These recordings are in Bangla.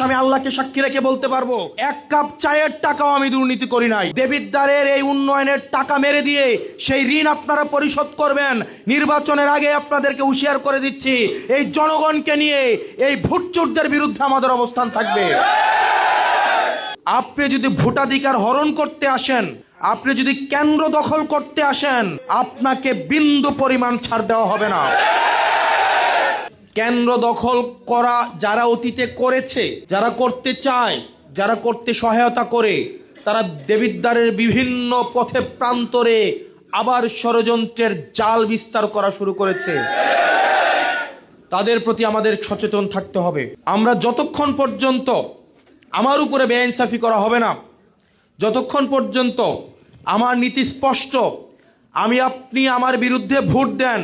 আমি আল্লাহকে সাক্ষী রেখে বলতে পারবো, এক কাপ চায়ের টাকাও আমি দুর্নীতি করি নাই। দেবিদ্বারের এই উন্নয়নের টাকা মেরে দিয়ে সেই ঋণ আপনারা পরিশোধ করবেন। নির্বাচনের আগে আপনাদেরকে হুঁশিয়ার করে দিচ্ছি, এই জনগণকে নিয়ে এই ভোটচোরদের বিরুদ্ধে আমাদের অবস্থান থাকবে। আপনি যদি ভোটাধিকার হরণ করতে আসেন, আপনি যদি কেন্দ্র দখল করতে আসেন, আপনাকে বিন্দু পরিমাণ ছাড় দেওয়া হবে না। কেন্দ্র দখল করা যারা অতীতে করেছে, যারা করতে চায়, যারা করতে সহায়তা করে, তারা দেবিদ্বারের বিভিন্ন পথে প্রান্তরে আবার ষড়যন্ত্রের জাল বিস্তার করা শুরু করেছে। তাদের প্রতি আমাদের সচেতন থাকতে হবে। আমরা যতক্ষণ পর্যন্ত আমার উপরে বেইনসাফি করা হবে না, যতক্ষণ পর্যন্ত আমার নীতি স্পষ্ট, আপনি আমার বিরুদ্ধে ভোট দেন,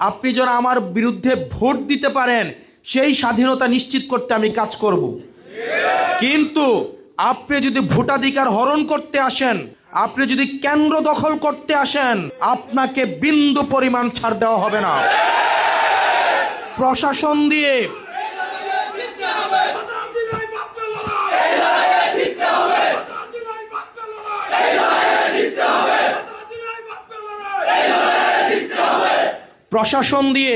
আপনি যেন আমার বিরুদ্ধে ভোট দিতে পারেন, সেই স্বাধীনতা নিশ্চিত করতে আমি কাজ করব। কিন্তু আপনি যদি ভোটাধিকার হরণ করতে আসেন, আপনি যদি কেন্দ্র দখল করতে আসেন, আপনাকে বিন্দু পরিমাণ ছাড় দেওয়া হবে না। প্রশাসন দিয়ে প্রশাসন দিয়ে,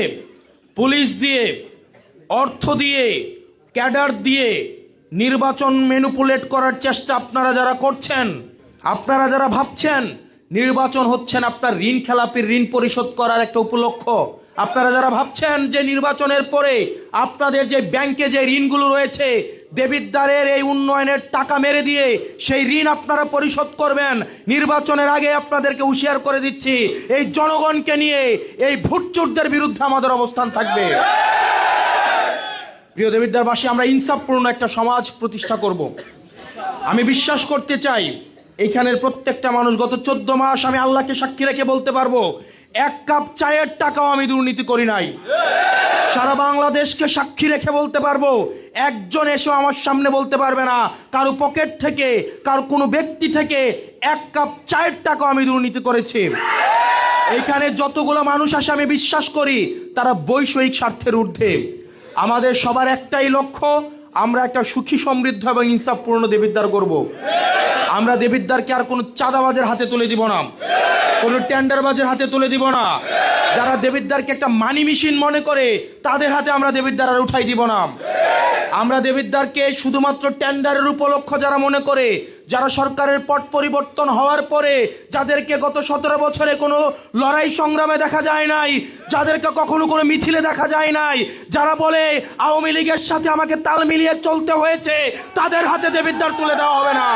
পুলিশ দিয়ে, অর্থ দিয়ে, ক্যাডার দিয়ে নির্বাচন ম্যানিপুলেট করার চেষ্টা আপনারা যারা করছেন, আপনারা যারা ভাবছেন নির্বাচন হচ্ছেন আপনার ঋণ খেলাপির ঋণ পরিশোধ করার একটা উপলক্ষ, আপনারা যারা ভাবছেন যে নির্বাচনের পরে আপনাদের যে ব্যাংকে যে ঋণগুলো রয়েছে, দেবিদ্বারের এই উন্নয়নের টাকা মেরে দিয়ে সেই ঋণ আপনারা পরিশোধ করবেন, নির্বাচনের আগে আপনাদেরকে হুঁশিয়ার করে দিচ্ছি, এই জনগণকে নিয়ে এই ভোটচোরদের বিরুদ্ধে আমাদের অবস্থান থাকবে। প্রিয় দেবিদ্বারবাসী, আমরা ইনসাফপূর্ণ একটা সমাজ প্রতিষ্ঠা করব। আমি বিশ্বাস করতে চাই এইখানের প্রত্যেকটা মানুষ, গত 14 মাস আমি আল্লাহকে সাক্ষী রেখে বলতে পারবো, এক কাপ চায়ের টাকাও আমি দুর্নীতি করি নাই। সারা বাংলাদেশকে সাক্ষী রেখে বলতে পারবো, একজন এসে আমার সামনে বলতে পারবে না কারো পকেট থেকে, কারো কোনো ব্যক্তি থেকে এক কাপ চায়ের টাকাও আমি দুর্নীতি করেছি। এখানে যতগুলো মানুষ আসে আমি বিশ্বাস করি তারা বৈষয়িক স্বার্থের ঊর্ধ্বে। আমাদের সবার একটাই লক্ষ্য, আমরা একটা সুখী, সমৃদ্ধ এবং ইনসাফপূর্ণ দেবিদ্বার করব। আমরা দেবিদ্বারকে আর কোনো চাঁদাবাজের হাতে তুলে দিব না, কোনো টেন্ডারবাজের হাতে তুলে দিব না। যারা দেবিদ্বারকে একটা মানি মেশিন মনে করে তাদের হাতে আমরা দেবিদ্বার আর উঠাই দিব না। আমরা দেবিদ্বারকে শুধুমাত্র টেন্ডারের উপলক্ষ যারা মনে করে, যারা সরকারের পট পরিবর্তন হওয়ার পরে যাদেরকে গত 17 বছরে কোনো লড়াই সংগ্রামে দেখা যায় নাই, যাদেরকে কখনো কোনো মিছিলে দেখা যায় নাই, যারা বলে আওয়ামী লীগের সাথে আমাকে তাল মিলিয়ে চলতে হয়েছে, তাদের হাতে দেবিদ্বার তুলে দেওয়া হবে না।